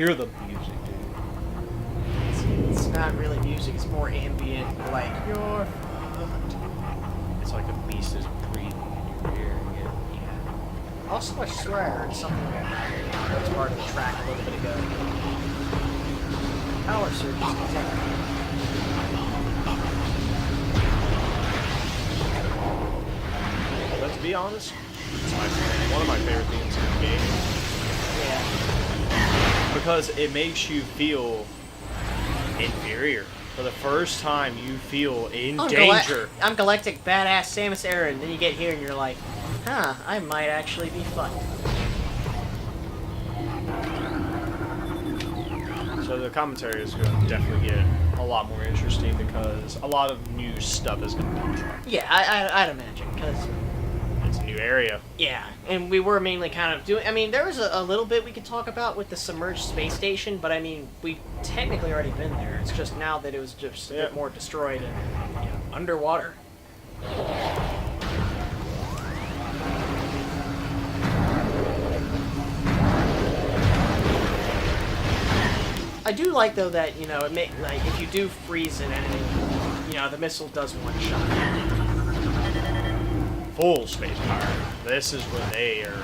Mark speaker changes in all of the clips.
Speaker 1: hear the music, dude.
Speaker 2: It's not really music, it's more ambient, like, you're fucked.
Speaker 1: It's like a beast is breathing and you're hearing it.
Speaker 2: Yeah. Also, I swear I heard something that was part of the track a little bit ago. Power surges continue.
Speaker 1: But to be honest, it's one of my favorite things in the game.
Speaker 2: Yeah.
Speaker 1: Because it makes you feel inferior. For the first time, you feel in danger.
Speaker 2: I'm Galactic Badass Samus Aran, then you get here and you're like, huh, I might actually be fucked.
Speaker 1: So the commentary is going to definitely get a lot more interesting because a lot of new stuff is going to come up.
Speaker 2: Yeah, I'd imagine, because...
Speaker 1: It's a new area.
Speaker 2: Yeah, and we were mainly kind of doing... I mean, there was a little bit we could talk about with the submerged space station, but I mean, we've technically already been there. It's just now that it was just a bit more destroyed and underwater. I do like, though, that, you know, like, if you do freeze an enemy, you know, the missile does one shot.
Speaker 1: Full space power. This is when they are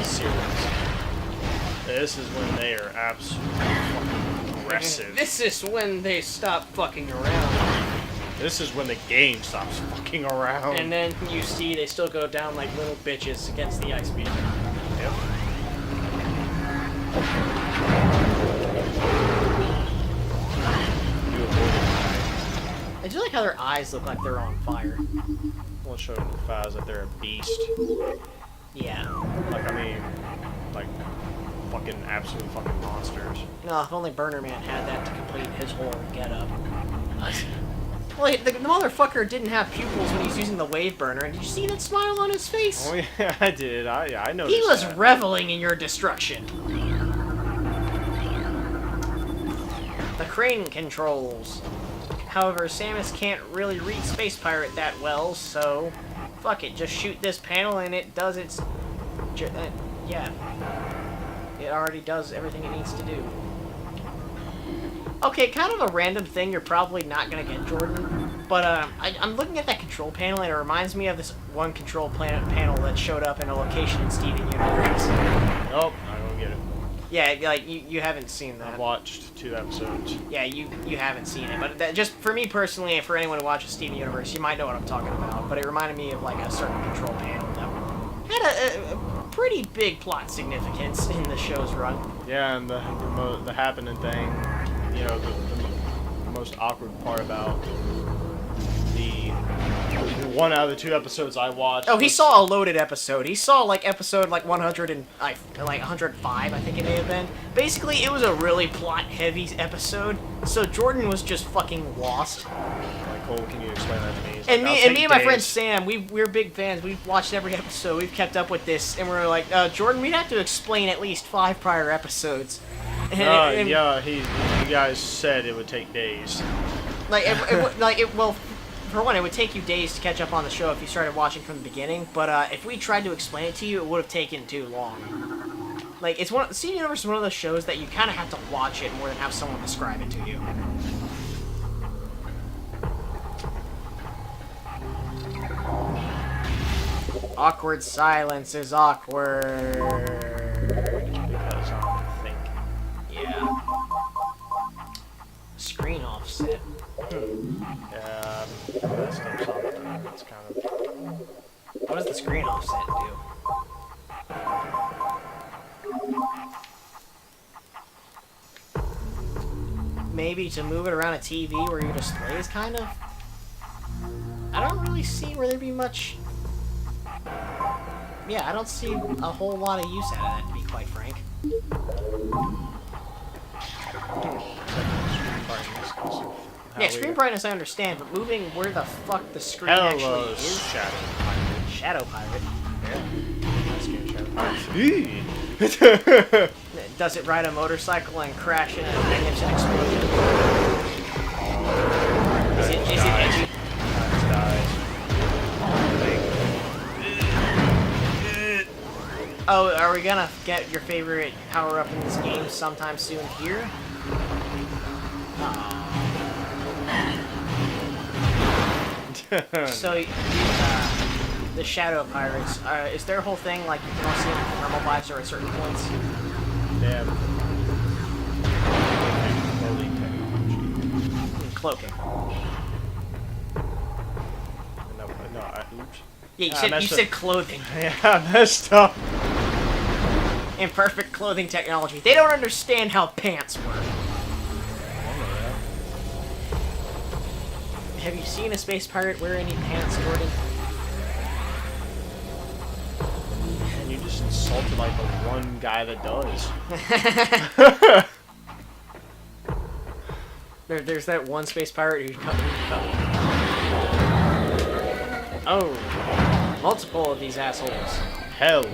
Speaker 1: serious. This is when they are absolutely fucking aggressive.
Speaker 2: This is when they stop fucking around.
Speaker 1: This is when the game stops fucking around.
Speaker 2: And then you see they still go down like little bitches against the ice beam.
Speaker 1: Yep.
Speaker 2: I do like how their eyes look like they're on fire.
Speaker 1: We'll show Phaz that they're a beast.
Speaker 2: Yeah.
Speaker 1: Like, I mean, like, fucking absolute fucking monsters.
Speaker 2: No, if only Burner Man had that to complete his whole getup. Well, the motherfucker didn't have pupils when he's using the wave burner, and did you see that smile on his face?
Speaker 1: Oh yeah, I did. I noticed.
Speaker 2: He was
Speaker 1: that.
Speaker 2: reveling in your destruction. The crane controls. However, Samus can't really read Space Pirate that well, so fuck it, just shoot this panel and it does its... yeah. It already does everything it needs to do. Okay, kind of a random thing you're probably not going to get, Jordan, but I'm looking at that control panel and it reminds me of this one control panel that showed up in a location in Steven Universe.
Speaker 1: Nope, not gonna get it.
Speaker 2: Yeah, like, you haven't seen that.
Speaker 1: I've watched 2 episodes.
Speaker 2: Yeah, you haven't seen it, but that, just for me personally, and for anyone who watches Steven Universe, you might know what I'm talking about, but it reminded me of, like, a certain control panel that had a pretty big plot significance in the show's run.
Speaker 1: Yeah, and the happening thing, you know, the most awkward part about the 1 out of the 2 episodes I watched.
Speaker 2: Oh, he saw a loaded episode. He saw, like, episode, like, 105, I think it may have been. Basically, it was a really plot-heavy episode, so Jordan was just fucking lost.
Speaker 1: Like, Cole, can you explain that to me?
Speaker 2: And me and my friend Sam, we're big fans. We've watched every episode. We've kept up with this, and we're like, Jordan, we'd have to explain at least 5 prior episodes.
Speaker 1: Yeah, you guys said it would take days.
Speaker 2: Well, for one, it would take you days to catch up on the show if you started watching from the beginning, but if we tried to explain it to you, it would have taken too long. Like, Steven Universe is one of those shows that you kind of have to watch it more than have someone describe it to you. Awkward silence is awkward.
Speaker 1: Because I'm thinking.
Speaker 2: Yeah. Screen offset.
Speaker 1: Yeah, that's something. That's kind of...
Speaker 2: What does the screen offset do? Maybe to move it around a TV where your display is kind of... I don't really see where there'd be much... Yeah, I don't see a whole lot of use out of that, to be quite frank. Yeah, screen brightness I understand, but moving where the fuck the screen actually is... Shadow Pirate.
Speaker 1: Yeah.
Speaker 2: Does it ride a motorcycle and crash in a magnificent explosion? Is it edgy? Oh, are we gonna get your favorite power-up in this game sometime soon here? So, the Shadow Pirates, is their whole thing like you can only see them in thermal visor at certain points?
Speaker 1: They have clothing technology.
Speaker 2: Cloaking.
Speaker 1: Oops.
Speaker 2: Yeah, you said clothing.
Speaker 1: Yeah, I messed up.
Speaker 2: Imperfect clothing technology. They don't understand how pants work. Have you seen a space pirate wear any pants, Jordan?
Speaker 1: And you just insulted like the one guy that does.
Speaker 2: There's that one space pirate who's coming. Oh, multiple of these assholes.
Speaker 1: Hell.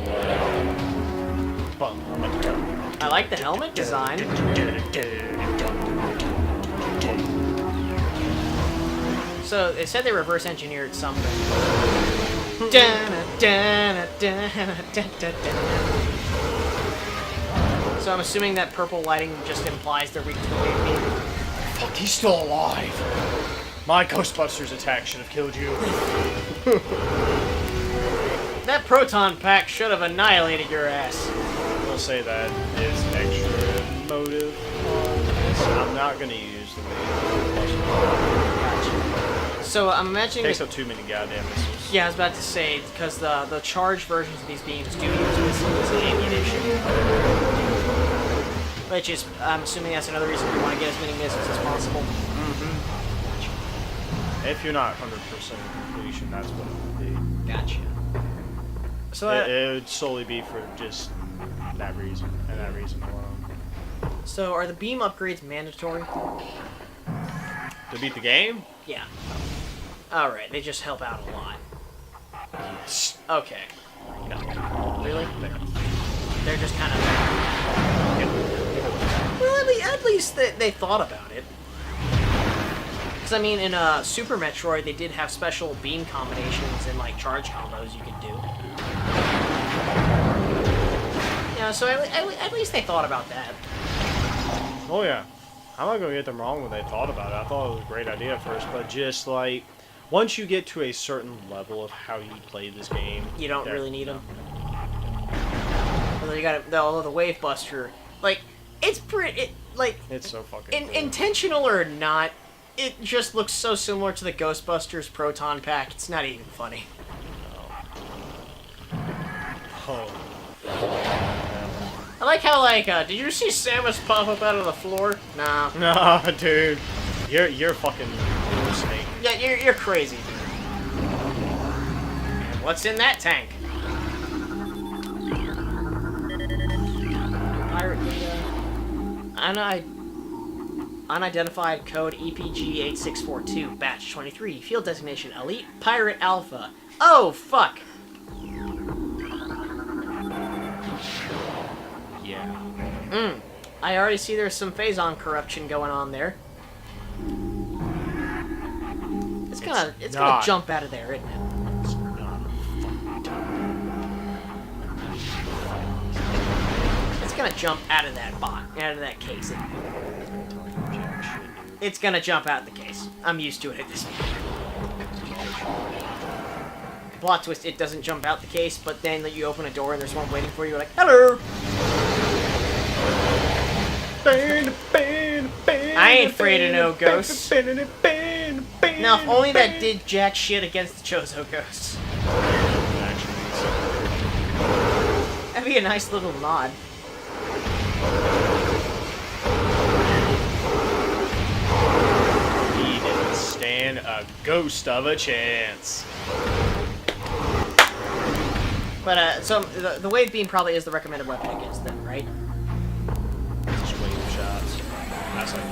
Speaker 2: I like the helmet design. So they said they reverse engineered something. So I'm assuming that purple lighting just implies they're weak to the wave beam.
Speaker 1: Fuck, he's still alive. My Ghostbusters attack should have killed you.
Speaker 2: That proton pack should have annihilated your ass.
Speaker 1: We'll say that is extra motive on this. I'm not gonna use the wave.
Speaker 2: Gotcha. So I'm imagining.
Speaker 1: Takes up too many goddamn missiles.
Speaker 2: Yeah, I was about to say because the charged versions of these beams do use missiles and ammunition, which is I'm assuming that's another reason we want to get as many missiles as possible.
Speaker 1: If you're not 100% completion, that's what it would be.
Speaker 2: Gotcha. So
Speaker 1: it would solely be for just that reason and that reason alone.
Speaker 2: So are the beam upgrades mandatory?
Speaker 1: To beat the game?
Speaker 2: Yeah. All right, they just help out a lot.
Speaker 1: Yes.
Speaker 2: Okay.
Speaker 1: No.
Speaker 2: Really? They're just kind of. Well, at least they thought about it. Because I mean, in Super Metroid, they did have special beam combinations and like charge combos you could do. Yeah, so at least they thought about that.
Speaker 1: Oh yeah. I'm not gonna get them wrong when they thought about it. I thought it was a great idea at first, but just like once you get to a certain level of how you play this game,
Speaker 2: You don't really need them. Although you got the Wave Buster, like it's pretty,
Speaker 1: it's so fucking cool.
Speaker 2: intentional or not, it just looks so similar to the Ghostbusters proton pack. It's not even funny.
Speaker 1: Oh.
Speaker 2: I like how did you see Samus pop up out of the floor? Nah.
Speaker 1: Nah, dude. You're fucking hallucinating.
Speaker 2: Yeah, you're crazy. What's in that tank? Pirate data. Unidentified code EPG8642, batch 23, field designation Elite Pirate Alpha. Oh, fuck!
Speaker 1: Yeah.
Speaker 2: I already see there's some Phazon corruption going on there. It's gonna jump out of there, isn't it?
Speaker 1: It's not fucking time.
Speaker 2: It's gonna jump out of that out of that case. It's gonna jump out of the case. I'm used to it at this point. Plot twist, it doesn't jump out the case, but then you open a door and there's one waiting for you, like, hello! I ain't afraid of no ghosts. Now, if only that did jack shit against the Chozo ghosts. That'd be a nice little nod.
Speaker 1: He didn't stand a ghost of a chance.
Speaker 2: But, so, the wave beam probably is the recommended weapon against them, right?
Speaker 1: Just wave shots. That's like...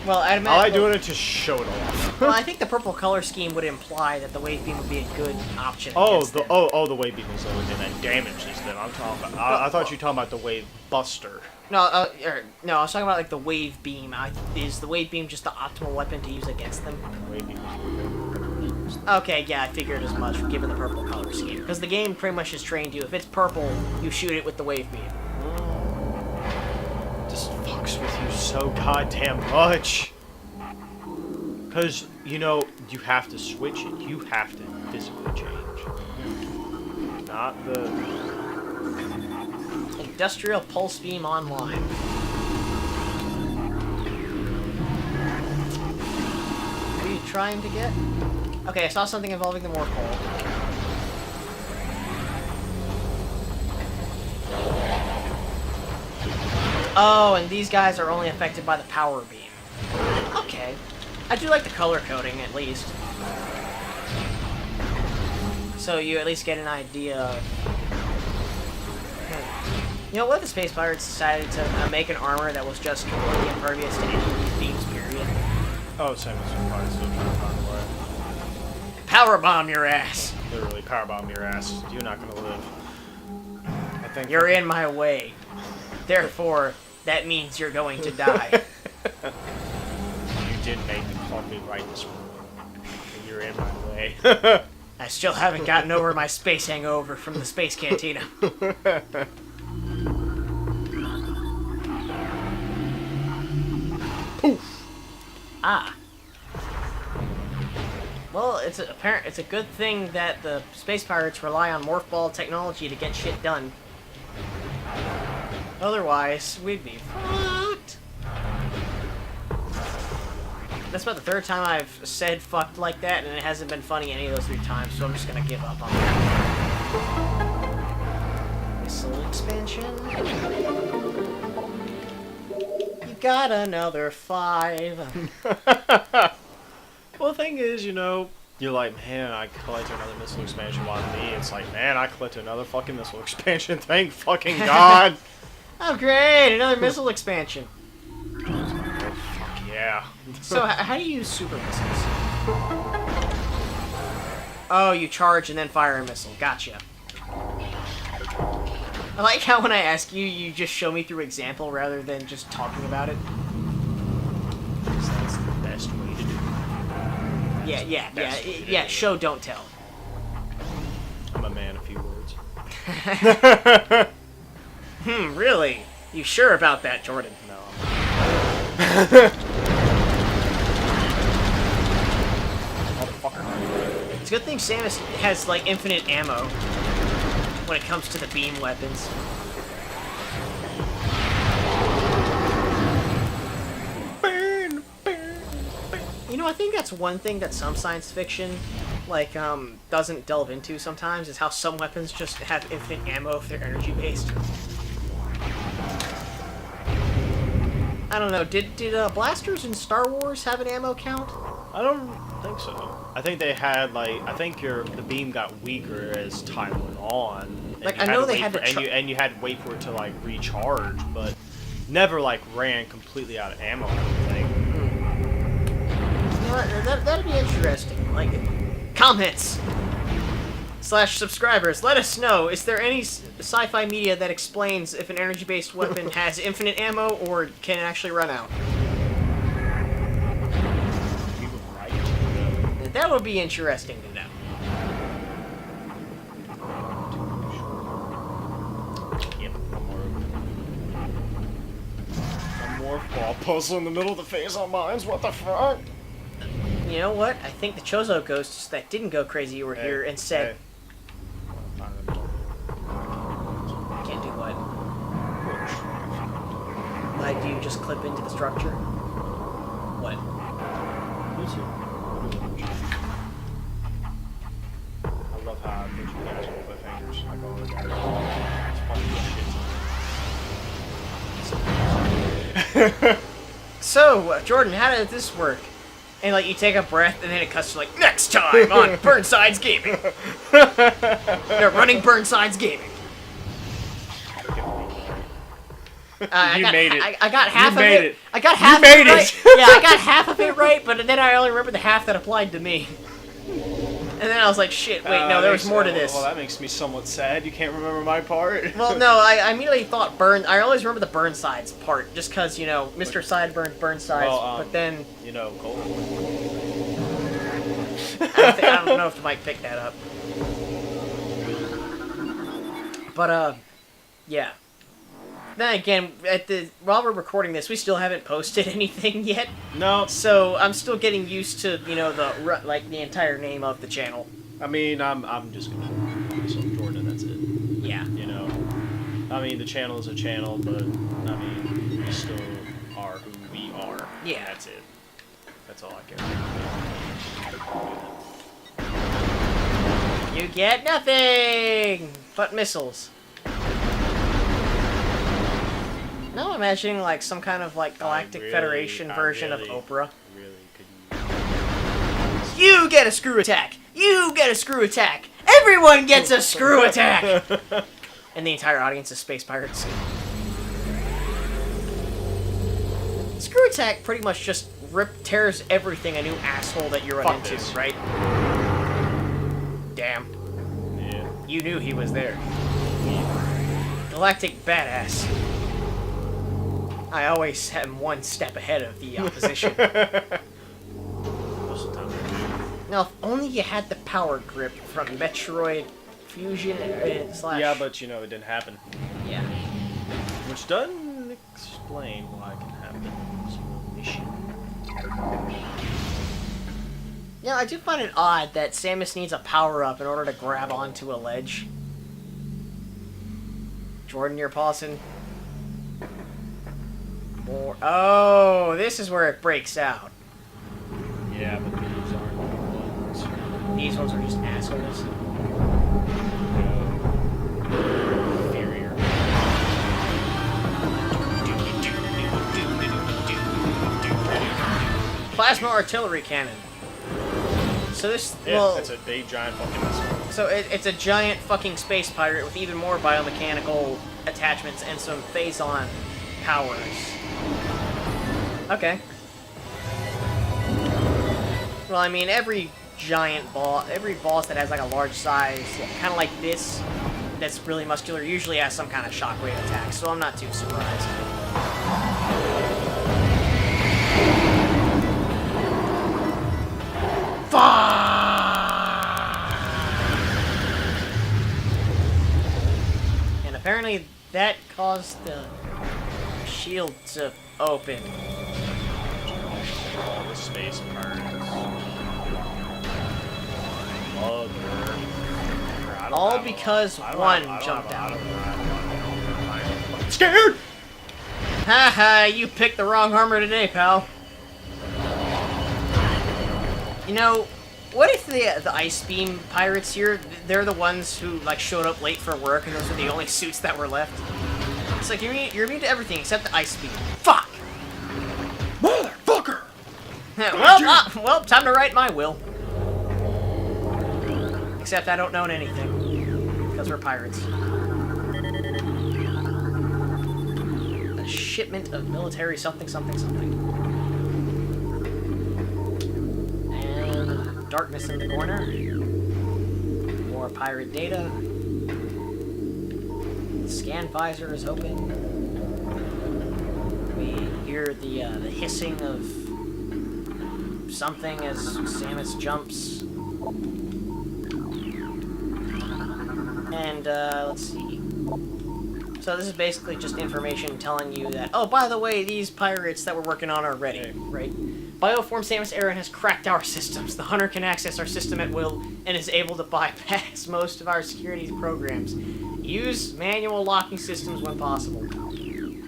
Speaker 2: Well, I'd imagine...
Speaker 1: I like doing it to show it off.
Speaker 2: Well, I think the purple color scheme would imply that the wave beam would be a good option against them.
Speaker 1: the wave beam is the only thing that damages them. I'm talking about... I thought you were talking about the wave buster.
Speaker 2: No, no, I was talking about, like, the wave beam. Is the wave beam just the optimal weapon to use against them?
Speaker 1: The wave beam is
Speaker 2: Okay, yeah, I figured as much, given the purple color scheme. Because the game pretty much has trained you. If it's purple, you shoot it with the wave beam.
Speaker 1: Just fucks with you so goddamn much. Because, you know, you have to switch it. You have to physically change. Not the...
Speaker 2: Industrial Pulse Beam Online. What are you trying to get? Okay, I saw something involving the Morph Hole. Oh, and these guys are only affected by the power beam. Okay. I do like the color coding, at least. So you at least get an idea of... You know, what if the Space Pirates decided to make an armor that was just completely impervious to any beams, period?
Speaker 1: Oh, Samus will probably still trying to find a way.
Speaker 2: Powerbomb your ass!
Speaker 1: Literally, powerbomb your ass. You're not gonna live. I think...
Speaker 2: You're in my way. Therefore, that means you're going to die.
Speaker 1: You did make the call me right this morning. And you're in my way.
Speaker 2: I still haven't gotten over my space hangover from the Space Cantina. Poof! Ah. Well, it's a good thing that the Space Pirates rely on Morph Ball technology to get shit done. Otherwise, we'd be fucked. That's about the third time I've said fucked like that, and it hasn't been funny any of those 3 times, so I'm just gonna give up on that. Missile expansion. You got another 5.
Speaker 1: Well, the thing is, you know, you're like, man, I collected another missile expansion. While me, it's like, man, I collected another fucking missile expansion. Thank fucking God.
Speaker 2: Oh, great! Another missile expansion.
Speaker 1: Oh, fuck yeah.
Speaker 2: So, how do you use super missiles? Oh, you charge and then fire a missile. Gotcha. I like how when I ask you, you just show me through example rather than just talking about it.
Speaker 1: That's the best way to do it.
Speaker 2: Yeah, show, don't tell.
Speaker 1: I'm a man of few words.
Speaker 2: Really? You sure about that, Jordan?
Speaker 1: No. Motherfucker.
Speaker 2: It's a good thing Samus has, like, infinite ammo when it comes to the beam weapons.
Speaker 1: Burn, burn, burn.
Speaker 2: You know, I think that's one thing that some science fiction, like, doesn't delve into sometimes, is how some weapons just have infinite ammo if they're energy-based. I don't know, did blasters in Star Wars have an ammo count?
Speaker 1: I don't think so. I think they had, like, I think the beam got weaker as time went on.
Speaker 2: Like, I know they had to...
Speaker 1: And you had to wait for it to, like, recharge, but never, like, ran completely out of ammo or anything.
Speaker 2: You know what, that'd be interesting. Like, comments! /subscribers, let us know, is there any sci-fi media that explains if an energy-based weapon has infinite ammo or can actually run out? That would be interesting to know.
Speaker 1: Yep, one more ball puzzle in the middle of the Phazon Mines, what the fuck?
Speaker 2: You know what? I think the Chozo ghosts that didn't go crazy were here and said... Can't do what? Like, do you just clip into the structure? What?
Speaker 1: I love how I put you guys on cliffhangers. Like all the guys. It's fucking shit.
Speaker 2: So, Jordan, how did this work? And, like, you take a breath, and then it cuts to, like, next time on Burnside's Gaming. They're running Burnside's Gaming.
Speaker 1: You made it.
Speaker 2: I got half of
Speaker 1: it.
Speaker 2: I got half
Speaker 1: you made
Speaker 2: of it right. Yeah, I got half of it right, but then I only remember the half that applied to me. And then I was like, shit, wait, no, there was more to this.
Speaker 1: Well, that makes me somewhat sad. You can't remember my part.
Speaker 2: Well, no, I immediately thought I always remember the Burnsides part, just because, you know, Mr. Sideburns, Burnsides, but then...
Speaker 1: You know, Cole.
Speaker 2: I don't know if the mic picked that up. But, yeah. Then again, while we're recording this, we still haven't posted anything yet.
Speaker 1: No.
Speaker 2: So I'm still getting used to, you know, the entire name of the channel.
Speaker 1: I mean, I'm just gonna so Jordan. That's it.
Speaker 2: Yeah.
Speaker 1: You know. I mean, the channel is a channel, but I mean, we still are who we are.
Speaker 2: Yeah.
Speaker 1: That's it. That's all I care about.
Speaker 2: You get nothing but missiles. Now I'm imagining like some kind of like Galactic Federation version of Oprah.
Speaker 1: Really, could
Speaker 2: You get a screw attack! You get a screw attack! Everyone gets a screw attack! And the entire audience is space pirates. Screw attack pretty much just tears everything a new asshole that you run into,
Speaker 1: this.
Speaker 2: right? Damn.
Speaker 1: Yeah.
Speaker 2: You knew he was there. Galactic badass. I always am one step ahead of the opposition.
Speaker 1: Most of the time.
Speaker 2: Now, if only you had the power grip from Metroid Fusion slash...
Speaker 1: Yeah, but you know, it didn't happen.
Speaker 2: Yeah.
Speaker 1: Which doesn't explain why it can happen in this mission.
Speaker 2: Yeah, I do find it odd that Samus needs a power-up in order to grab onto a ledge. Jordan, you're pausing. More. Oh, this is where it breaks out.
Speaker 1: Yeah, but these aren't the ones.
Speaker 2: These ones are just assholes.
Speaker 1: Inferior.
Speaker 2: Plasma artillery cannon. So this,
Speaker 1: Yeah,
Speaker 2: well,
Speaker 1: that's a big giant fucking missile.
Speaker 2: so it's a giant fucking space pirate with even more biomechanical attachments and some Phazon powers. Okay. Well, I mean, every boss that has like a large size, kind of like this, that's really muscular, usually has some kind of shockwave attack, so I'm not too surprised. And apparently that caused the shield to open.
Speaker 1: All the space pirates. Mother.
Speaker 2: All because one jumped out.
Speaker 1: I'm scared!
Speaker 2: Haha, you picked the wrong armor today, pal. You know, what if the Ice Beam pirates here, they're the ones who, like, showed up late for work and those are the only suits that were left? It's like, you're immune to everything except the Ice Beam. Fuck!
Speaker 1: Motherfucker!
Speaker 2: Well, time to write my will. Except I don't know anything. Because we're pirates. A shipment of military something, something, something. And darkness in the corner. More pirate data. The scan visor is open. We hear the hissing of something as Samus jumps. And, let's see. So this is basically just information telling you that, oh, by the way, these pirates that we're working on are ready, right? Bioform Samus Aran has cracked our systems. The Hunter can access our system at will and is able to bypass most of our security programs. Use manual locking systems when possible.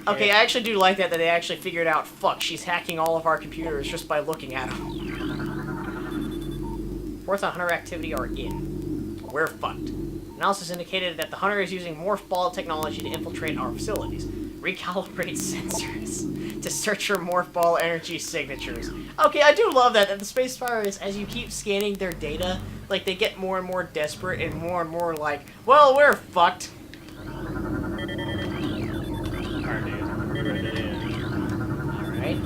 Speaker 2: Okay, I actually do like that they actually figured out, fuck, she's hacking all of our computers just by looking at them. Reports on Hunter activity are in. We're fucked. Analysis indicated that the Hunter is using morph ball technology to infiltrate our facilities. Recalibrate sensors to search for morph ball energy signatures. Okay, I do love that the space pirates, as you keep scanning their data, like, they get more and more desperate and more like, well, we're fucked. Alright.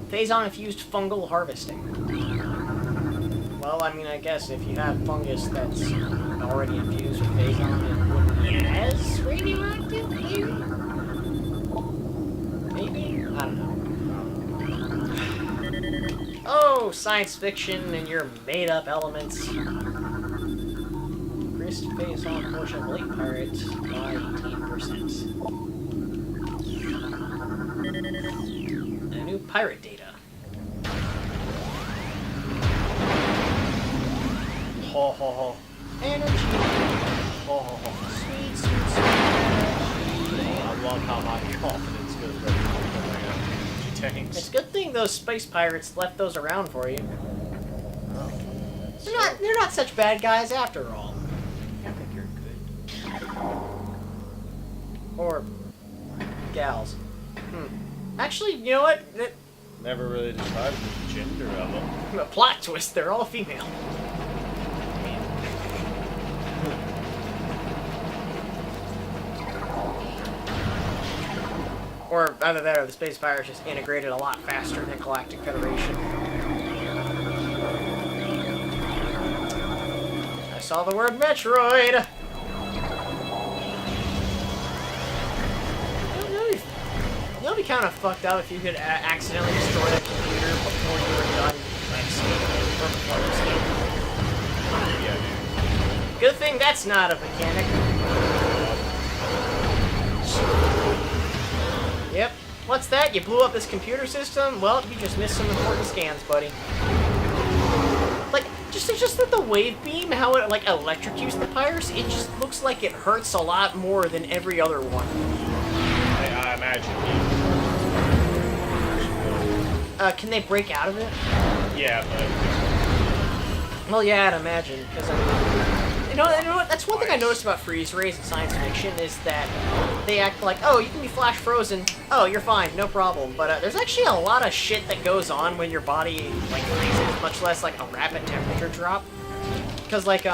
Speaker 2: Phazon infused fungal harvesting. Well, I mean, I guess if you have fungus that's already infused with Phazon, it wouldn't be as radioactive, maybe? I don't know. Oh, science fiction and your made-up elements. Increased Phazon portion of Elite Pirates by 18%. And new pirate data.
Speaker 1: Ho ho ho.
Speaker 2: Energy.
Speaker 1: Ho ho ho.
Speaker 2: Sweet, sweet, sweet energy.
Speaker 1: I love how my confidence goes right through my tanks.
Speaker 2: It's a good thing those space pirates left those around for you.
Speaker 1: Oh.
Speaker 2: They're not such bad guys after all.
Speaker 1: I think you're good.
Speaker 2: Or gals. Actually, you know what?
Speaker 1: Never really described the gender of them.
Speaker 2: A plot twist, they're all female. Or either that or the space pirates just integrated a lot faster than Galactic Federation. I saw the word Metroid! It'll be kind of fucked up if you could accidentally destroy the computer before you were done, like, skating, or before you skated.
Speaker 1: Yeah, dude.
Speaker 2: Good thing that's not a mechanic. Yep. What's that? You blew up this computer system? Well, you just missed some important scans, buddy. Like, it's just that the wave beam, how it, like, electrocutes the pirates, it just looks like it hurts a lot more than every other one.
Speaker 1: I imagine.
Speaker 2: Can they break out of it?
Speaker 1: Yeah, but...
Speaker 2: Well, yeah, I'd imagine, because, I mean... You know what? That's one thing I noticed about freeze rays in science fiction, is that they act like, oh, you can be flash frozen, oh, you're fine, no problem. But there's actually a lot of shit that goes on when your body, like, freezes, much less, like, a rapid temperature drop. Because, like,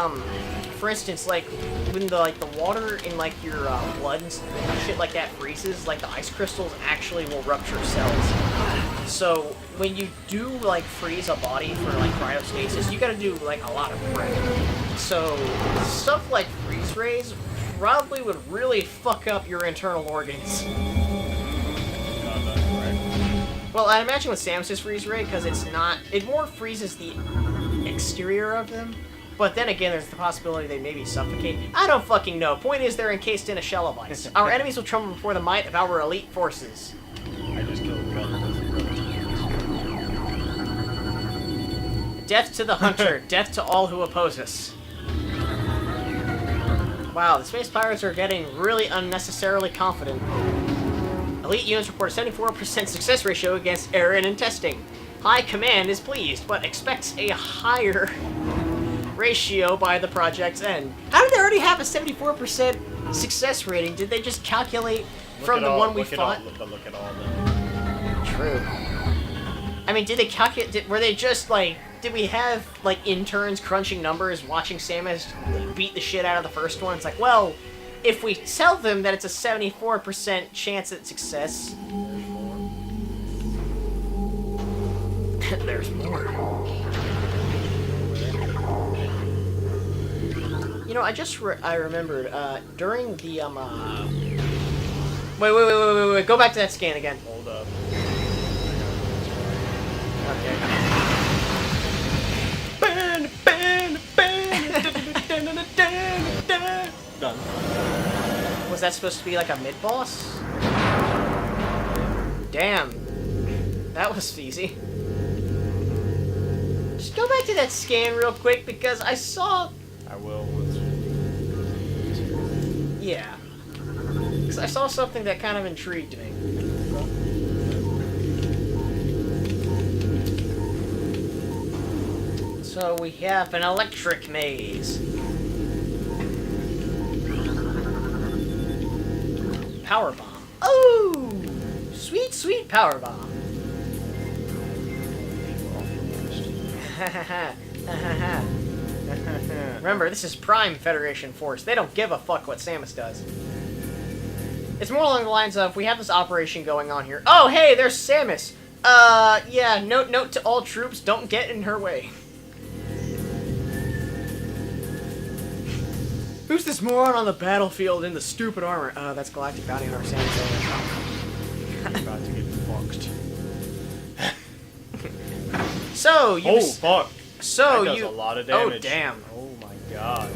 Speaker 2: for instance, like, when the water in, like, your blood and shit like that freezes, like, the ice crystals actually will rupture cells. So, when you do, like, freeze a body for, like, cryostasis, you gotta do, like, a lot of prep. So, stuff like freeze rays probably would really fuck up your internal organs. Well, I imagine with Samus's freeze ray, because it more freezes the exterior of them. But then again, there's the possibility they maybe suffocate. I don't fucking know. Point is, they're encased in a shell of ice. Our enemies will tremble before the might of our elite forces.
Speaker 1: I just killed
Speaker 2: Death to the hunter, death to all who oppose us. Wow, the space pirates are getting really unnecessarily confident. Elite units report a 74% success ratio against Aaron in testing. High Command is pleased, but expects a higher ratio by the project's end. How did they already have a 74% success rating? Did they just calculate from the one we fought?
Speaker 1: Look at all of them.
Speaker 2: True. I mean, did they calculate? Were they just like? Did we have like interns crunching numbers, watching Samus beat the shit out of the first one? It's like, well, if we tell them that it's a 74% chance at success, there's more. You know, I rememred during the wait, go back to that scan again.
Speaker 1: Hold up.
Speaker 2: Okay.
Speaker 1: Done.
Speaker 2: Was that supposed to be like a mid-boss? Damn. That was easy. Just go back to that scan real quick because I saw...
Speaker 1: I will.
Speaker 2: Yeah. Because I saw something that kind of intrigued me. So we have an electric maze. Power bomb. Oh! Sweet, sweet power bomb. Remember, this is Prime Federation Force. They don't give a fuck what Samus does. It's more along the lines of, we have this operation going on here. Oh, hey, there's Samus! Yeah, note to all troops, don't get in her way. Who's this moron on the battlefield in the stupid armor? That's Galactic Bounty Hunter Samus.
Speaker 1: About to get fucked.
Speaker 2: So you.
Speaker 1: Oh fuck!
Speaker 2: So
Speaker 1: That does
Speaker 2: you.
Speaker 1: a lot of
Speaker 2: Oh
Speaker 1: damage.
Speaker 2: damn.
Speaker 1: Oh my god.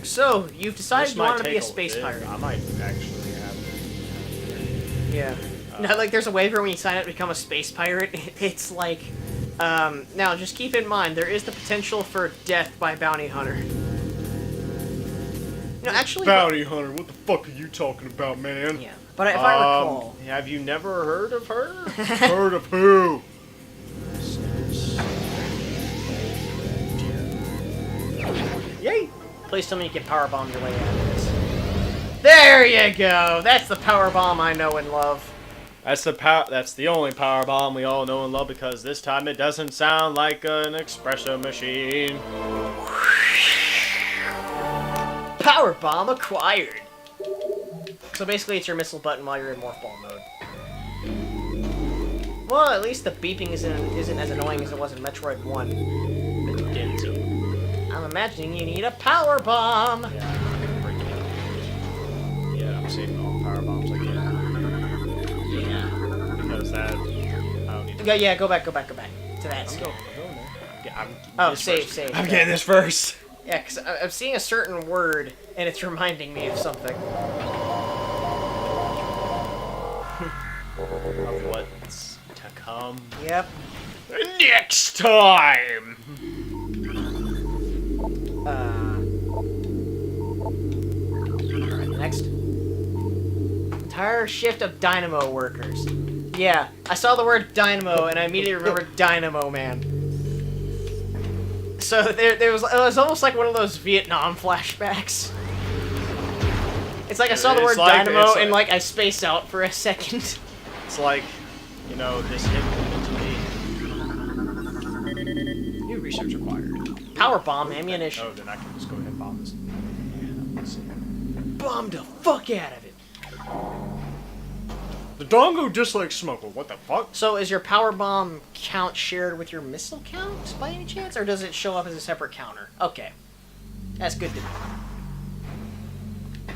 Speaker 2: So you've decided
Speaker 1: This
Speaker 2: you want
Speaker 1: might
Speaker 2: to be
Speaker 1: take
Speaker 2: a space
Speaker 1: bit.
Speaker 2: pirate.
Speaker 1: I might actually have.
Speaker 2: Yeah. No, like there's a waiver when you sign up to become a space pirate. It's like, now just keep in mind there is the potential for death by bounty hunter. No, actually.
Speaker 1: Bounty hunter. What the fuck are you talking about, man?
Speaker 2: Yeah, but if I recall,
Speaker 1: Have you never heard of her? Heard of who?
Speaker 2: yay! Please tell me you can powerbomb your way out of this. There you go. That's the powerbomb I know and love.
Speaker 1: That's the only power bomb we all know and love because this time it doesn't sound like an espresso machine.
Speaker 2: Powerbomb acquired. So basically, it's your missile button while you're in morph ball mode. Well, at least the beeping isn't as annoying as it was in Metroid 1. I'm imagining you need a power bomb.
Speaker 1: Yeah, I'm saving all the power bombs I get.
Speaker 2: Yeah.
Speaker 1: Because that. I don't need to.
Speaker 2: Yeah, go back to that.
Speaker 1: I'm
Speaker 2: Skill.
Speaker 1: going there.
Speaker 2: Oh, save.
Speaker 1: I'm getting this first.
Speaker 2: Yeah, because I'm seeing a certain word, and it's reminding me of something.
Speaker 1: Of what's to come.
Speaker 2: Yep.
Speaker 1: Next time!
Speaker 2: Next. Entire shift of dynamo workers. Yeah, I saw the word dynamo, and I immediately remembered Dynamo Man. So it was almost like one of those Vietnam flashbacks. It's like I saw the word dynamo, and like I spaced out for a second.
Speaker 1: It's like, you know, this implemented new research required.
Speaker 2: Power bomb ammunition.
Speaker 1: Oh, then I can just go ahead and bomb this.
Speaker 2: Bomb the fuck out of it.
Speaker 1: The dongo just like smoke. What the fuck?
Speaker 2: So is your power bomb count shared with your missile count by any chance, or does it show up as a separate counter? Okay, that's good to know.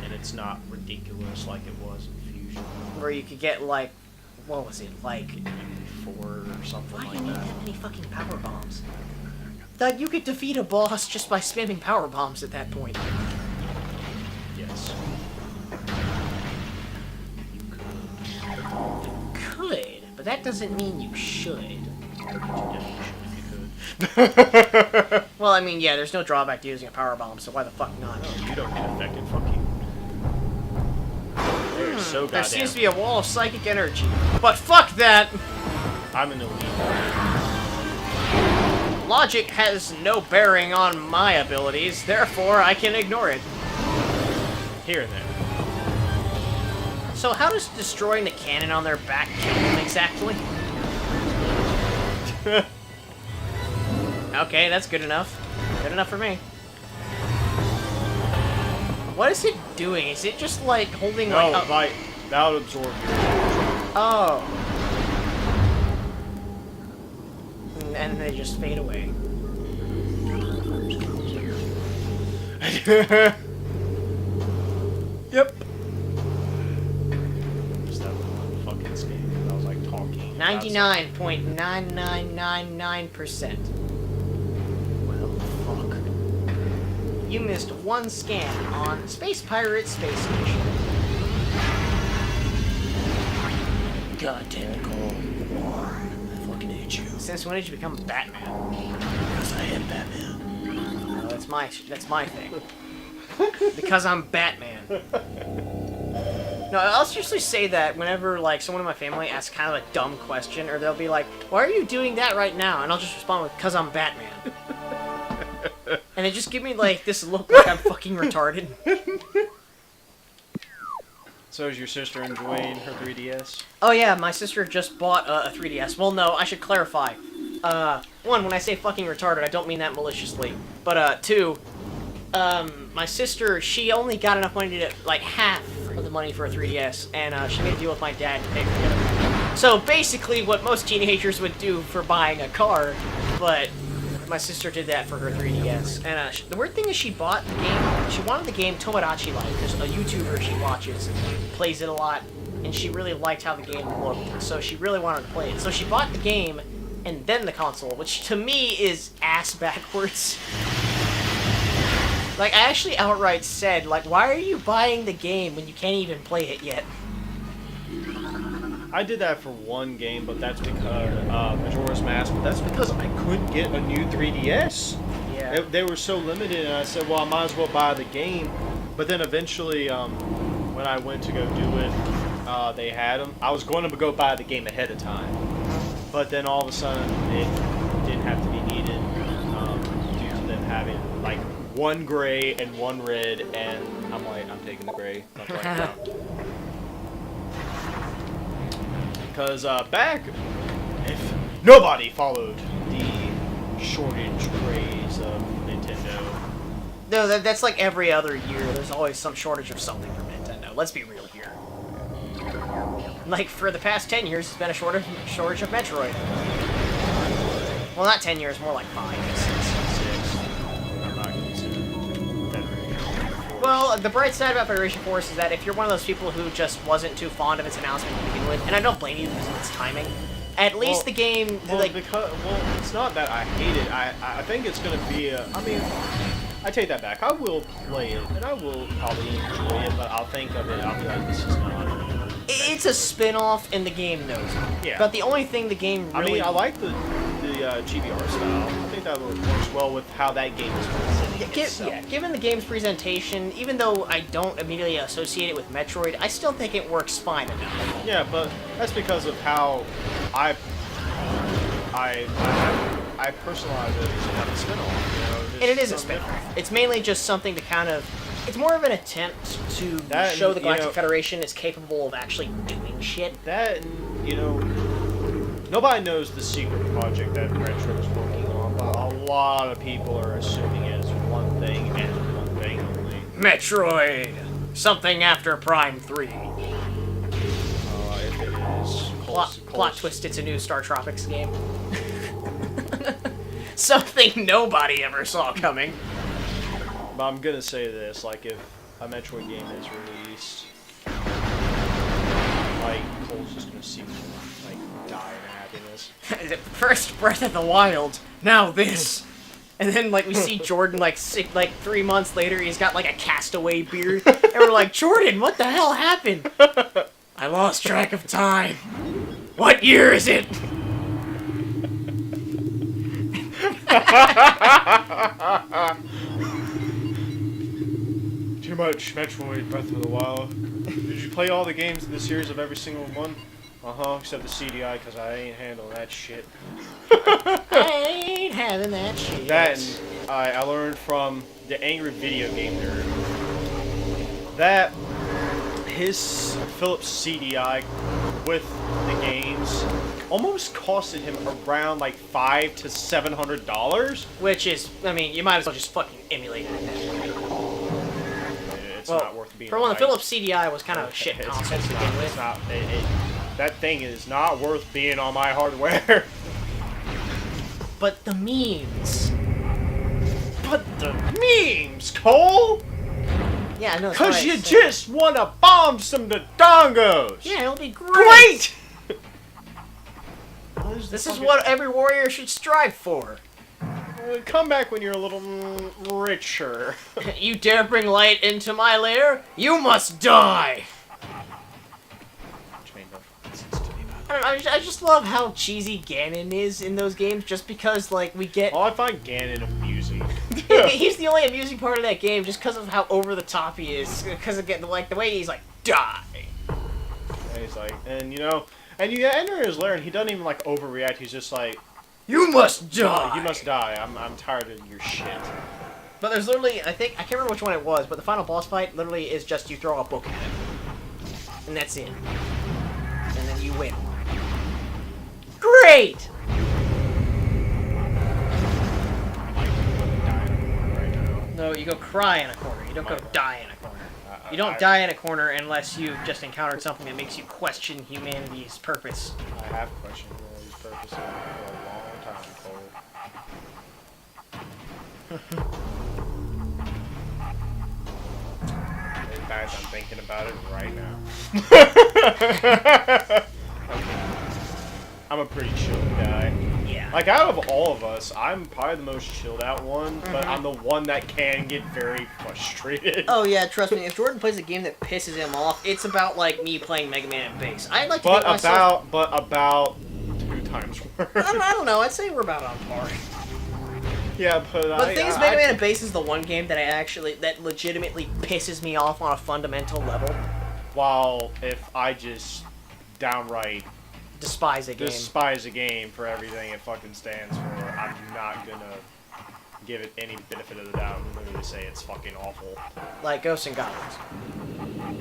Speaker 1: And it's not ridiculous like it was in Fusion.
Speaker 2: Where you could get like, what was it like?
Speaker 1: 4 or something
Speaker 2: Why do
Speaker 1: like
Speaker 2: you need
Speaker 1: that.
Speaker 2: that many fucking power bombs? That you could defeat a boss just by spamming power bombs at that point.
Speaker 1: Yes.
Speaker 2: Could, but that doesn't mean you should. Well, I mean, yeah, there's no drawback to using a power bomb, so why the fuck not?
Speaker 1: You don't get affected. Fuck you. They're so
Speaker 2: There
Speaker 1: goddamn.
Speaker 2: seems to be a wall of psychic energy. But fuck that!
Speaker 1: I'm in the lead.
Speaker 2: Logic has no bearing on my abilities, therefore I can ignore it.
Speaker 1: Here and there.
Speaker 2: So how does destroying the cannon on their back kill them exactly? Okay, that's good enough. Good enough for me. What is it doing? Is it just like holding
Speaker 1: No,
Speaker 2: like
Speaker 1: like that would absorb you.
Speaker 2: Oh. And they just fade away. Yep.
Speaker 1: Just that one fucking scheme. I was like talking.
Speaker 2: 99.9999%.
Speaker 1: Well, fuck.
Speaker 2: You missed one scan on Space Pirate Space Station. God damn it, Cole. I fucking hate you. Since when did you become Batman? Because I am Batman. No, that's my thing. Because I'm Batman. No, I'll seriously say that whenever like someone in my family asks kind of a dumb question, or they'll be like, "Why are you doing that right now?" And I'll just respond with, "Cause I'm Batman." And they just give me like this look like I'm fucking retarded.
Speaker 1: So is your sister enjoying her 3DS?
Speaker 2: Oh yeah, my sister just bought a 3DS. Well, no, I should clarify. One, when I say fucking retarded, I don't mean that maliciously. But two, my sister, she only got enough money to get like half of the money for a 3DS, and she made a deal with my dad to pay for the other half. So basically, what most teenagers would do for buying a car, but my sister did that for her 3DS. And the weird thing is, she bought the game. She wanted the game Tomodachi Life because a YouTuber she watches plays it a lot, and she really liked how the game looked. So she really wanted to play it. So she bought the game, and then the console, which to me is ass backwards. Like, I actually outright said, like, why are you buying the game when you can't even play it yet?
Speaker 1: I did that for one game, but that's because Majora's Mask. But that's because I couldn't get a new 3DS.
Speaker 2: Yeah.
Speaker 1: They were so limited, and I said, well, I might as well buy the game. But then eventually, when I went to go do it, they had them. I was going to go buy the game ahead of time, but then all of a sudden it didn't have to be needed due to them having like one gray and one red, and I'm like, I'm taking the gray. Because back, if nobody followed the shortage craze of Nintendo.
Speaker 2: No, that's like every other year. There's always some shortage of something from Nintendo. Let's be real here. Like, for the past 10 years, it's been a shortage of Metroid. Well, not 10 years, more like 5, 6.
Speaker 1: I'm not considering Federation Force.
Speaker 2: Well, the bright side about Federation Force is that if you're one of those people who just wasn't too fond of its announcement to begin with, and I don't blame you because of its timing, at least the game...
Speaker 1: it's not that I hate it. I think it's going to be a... I mean, I take that back. I will play it, and I will probably enjoy it, but I'll think of it, I'll be like, this is not...
Speaker 2: It's a spin-off, and the game knows it.
Speaker 1: Yeah.
Speaker 2: But the only thing the game really...
Speaker 1: I mean, I like the GBR style. I think that works well with how that game is presenting itself.
Speaker 2: Given the game's presentation, even though I don't immediately associate it with Metroid, I still think it works fine enough.
Speaker 1: Yeah, but that's because of how I personalize it as a spin-off. You know,
Speaker 2: And it is a spin-off. It's mainly just something to kind of... It's more of an attempt to show the Galactic Federation is capable of actually doing shit.
Speaker 1: That, you know... Nobody knows the secret project that Retro is working on, but a lot of people are assuming it's one thing and one thing only.
Speaker 2: Metroid! Something after Prime 3.
Speaker 1: If it is...
Speaker 2: Plot twist, it's a new Star Tropics game. Something nobody ever saw coming.
Speaker 1: But I'm gonna say this, like, if a Metroid game is released, like, Cole's just gonna see me, like, die in happiness.
Speaker 2: First Breath of the Wild, now this. And then, like, we see Jordan, like, 3 months later, he's got, like, a castaway beard. And we're like, Jordan, what the hell happened? I lost track of time. What year is it?
Speaker 1: Too much Metroid Breath of the Wild. Did you play all the games in the series of every single one? Uh-huh, except the CDI, because I ain't handling that shit.
Speaker 2: I ain't having that shit.
Speaker 1: That, and I learned from the angry video game nerd that his Philips CDI with the games almost costed him around like $500 to $700.
Speaker 2: Which is, I mean, you might as well just fucking emulate it at that point.
Speaker 1: It's not worth being.
Speaker 2: For one, the Philips CDI was kind of a shit console to begin with.
Speaker 1: That thing is not worth being on my hardware.
Speaker 2: But the memes.
Speaker 1: Cole!
Speaker 2: Yeah, no,
Speaker 1: Because you just want to bomb some Dodongos!
Speaker 2: Yeah, it'll be great!
Speaker 1: Great!
Speaker 2: This is what every warrior should strive for.
Speaker 1: Come back when you're a little richer.
Speaker 2: You dare bring light into my lair? You must die!
Speaker 1: Which made no sense to me.
Speaker 2: I don't know, I just love how cheesy Ganon is in those games, just because, like, we get...
Speaker 1: Oh, I find Ganon amusing.
Speaker 2: He's the only amusing part of that game, just because of how over-the-top he is. Because, again, like, the way he's like, die!
Speaker 1: And he's like, and you know, and you enter his lair and he doesn't even, like, overreact. He's just like...
Speaker 2: You must die!
Speaker 1: You must die. I'm tired of your shit.
Speaker 2: But there's literally, I can't remember which one it was, but the final boss fight literally is just you throw a book at him. And that's it. And then you win. Great! No, you go cry in a corner. You don't go die in a corner. You don't die in a corner unless you've just encountered something that makes you question humanity's purpose.
Speaker 1: I have questioned humanity's purpose for a long time, Cole. In fact, I'm thinking about it right now. I'm a pretty chilled guy.
Speaker 2: Yeah.
Speaker 1: Like, out of all of us, I'm probably the most chilled out one, but I'm the one that can get very frustrated.
Speaker 2: Oh yeah, trust me. If Jordan plays a game that pisses him off, it's about like me playing Mega Man and bass. I'd like to think myself.
Speaker 1: But about 2 times worse.
Speaker 2: I don't know. I'd say we're about on par.
Speaker 1: Yeah, but
Speaker 2: the thing is, Mega Man and bass is the one game that legitimately pisses me off on a fundamental level.
Speaker 1: While if I just downright
Speaker 2: despise a game
Speaker 1: for everything it fucking stands for, I'm not gonna give it any benefit of the doubt and literally say it's fucking awful.
Speaker 2: Like Ghosts and Goblins.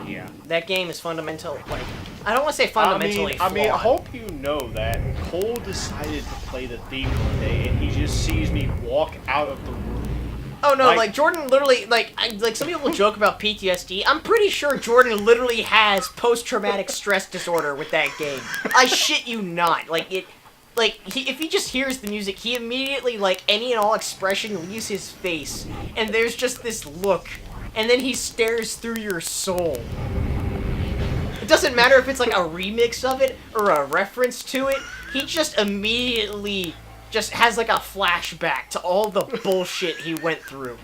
Speaker 1: Yeah.
Speaker 2: That game is fundamental. Like, I don't want to say fundamentally
Speaker 1: I mean, I
Speaker 2: flawed.
Speaker 1: hope you know that Cole decided to play the theme one day, and he just sees me walk out of the room.
Speaker 2: Oh no, like Jordan literally, like some people joke about PTSD. I'm pretty sure Jordan literally has post-traumatic stress disorder with that game. I shit you not. If he just hears the music, he immediately, like, any and all expression leaves his face, and there's just this look, and then he stares through your soul. It doesn't matter if it's like a remix of it or a reference to it. He just immediately just has like a flashback to all the bullshit he went through.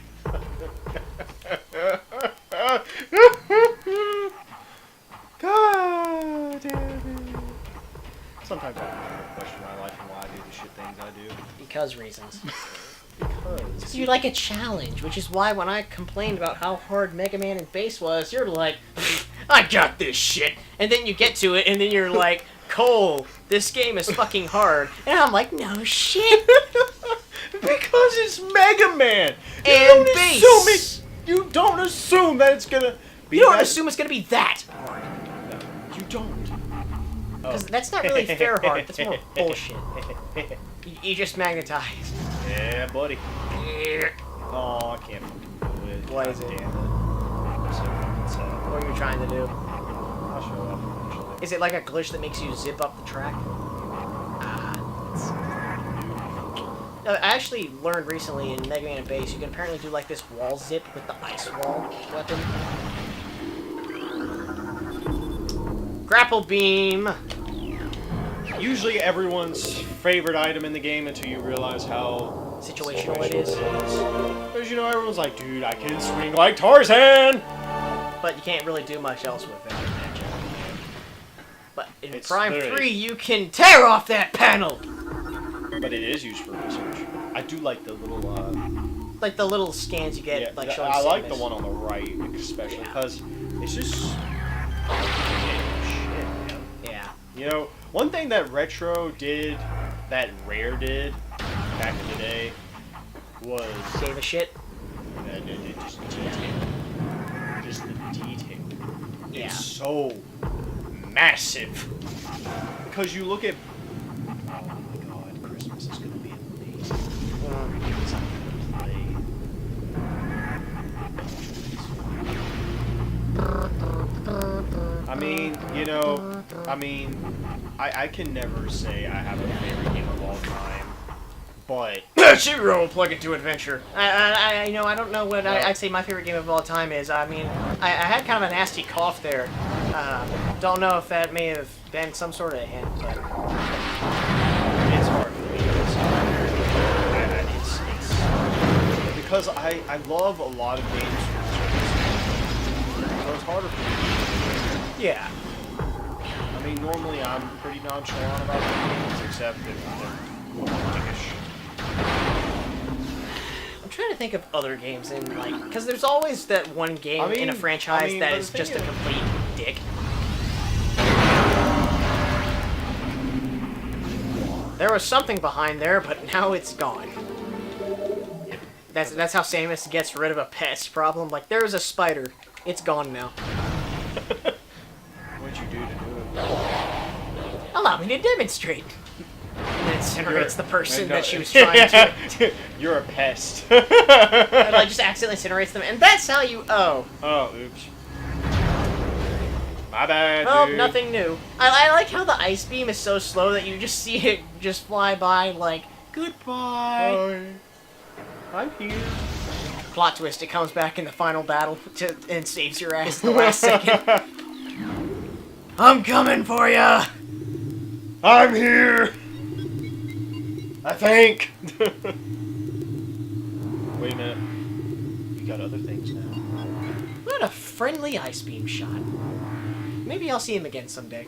Speaker 1: God damn it. Sometimes I question my life and why I do the shit things I do.
Speaker 2: Because reasons.
Speaker 1: Because
Speaker 2: You like a challenge, which is why when I complained about how hard Mega Man and Bass was, you're like, I got this shit. And then you get to it, and then you're like, Cole, this game is fucking hard. And I'm like, no shit.
Speaker 1: because it's Mega Man.
Speaker 2: And Bass.
Speaker 1: You don't assume that it's gonna be.
Speaker 2: You don't assume it's gonna be that hard.
Speaker 1: No, you don't.
Speaker 2: Because that's not really fair hard. That's more bullshit. You just magnetized.
Speaker 1: Yeah, buddy. Oh, I can't fucking do it.
Speaker 2: What is it?
Speaker 1: Damn it. I'm so fucking sad.
Speaker 2: What are you trying to do?
Speaker 1: I'll show up eventually.
Speaker 2: Is it like a glitch that makes you zip up the track? I actually learned recently in Mega Man and Bass, you can apparently do like this wall zip with the ice wall weapon. Grapple beam!
Speaker 1: Usually everyone's favorite item in the game until you realize how
Speaker 2: Situational it is.
Speaker 1: Because, you know, everyone's like, dude, I can swing like Tarzan!
Speaker 2: But you can't really do much else with it. But in
Speaker 1: It's
Speaker 2: Prime
Speaker 1: literally-
Speaker 2: 3, you can tear off that panel!
Speaker 1: But it is used for research. I do like the little,
Speaker 2: Like the little scans you get, like showing
Speaker 1: I like the
Speaker 2: Samus.
Speaker 1: one on the right, especially, because it's just... shit, man.
Speaker 2: Yeah.
Speaker 1: You know, one thing that Retro did, that Rare did, back in the day, was...
Speaker 2: Gave a shit?
Speaker 1: Just detail. Just the detail.
Speaker 2: Yeah.
Speaker 1: It's so massive. Because you look at... Oh my god, Christmas is going to be amazing. Because I'm going to play... I mean, you know, I can never say I have a favorite game of all time, but...
Speaker 2: Zero Plug Into Adventure. I you know, I don't know what I'd say my favorite game of all time is. I mean, I had kind of a nasty cough there. Don't know if that may have been some sort of a hint, but...
Speaker 1: It's hard for me to it's because I love a lot of games for certain reasons. So it's harder for me.
Speaker 2: Yeah.
Speaker 1: I mean, normally I'm pretty nonchalant about games, except if they're dickish.
Speaker 2: I'm trying to think of other games in, like... Because there's always that one game in a franchise that is just a complete dick. There was something behind there, but now it's gone. That's how Samus gets rid of a pest problem. Like, there was a spider. It's gone now.
Speaker 1: What'd you do to do it?
Speaker 2: Allow me to demonstrate. And then incinerates the person that she was trying to...
Speaker 1: You're a pest.
Speaker 2: And, like, just accidentally incinerates them. And that's how you... Oh.
Speaker 1: Oh, oops. My bad,
Speaker 2: Oh,
Speaker 1: dude.
Speaker 2: nothing new. I like how the ice beam is so slow that you just see it just fly by like, goodbye.
Speaker 1: I'm here.
Speaker 2: Plot twist, it comes back in the final battle and saves your ass in the last second. I'm coming for ya!
Speaker 1: I'm here. I think. Wait a minute. You got other things now.
Speaker 2: What a friendly ice beam shot. Maybe I'll see him again someday.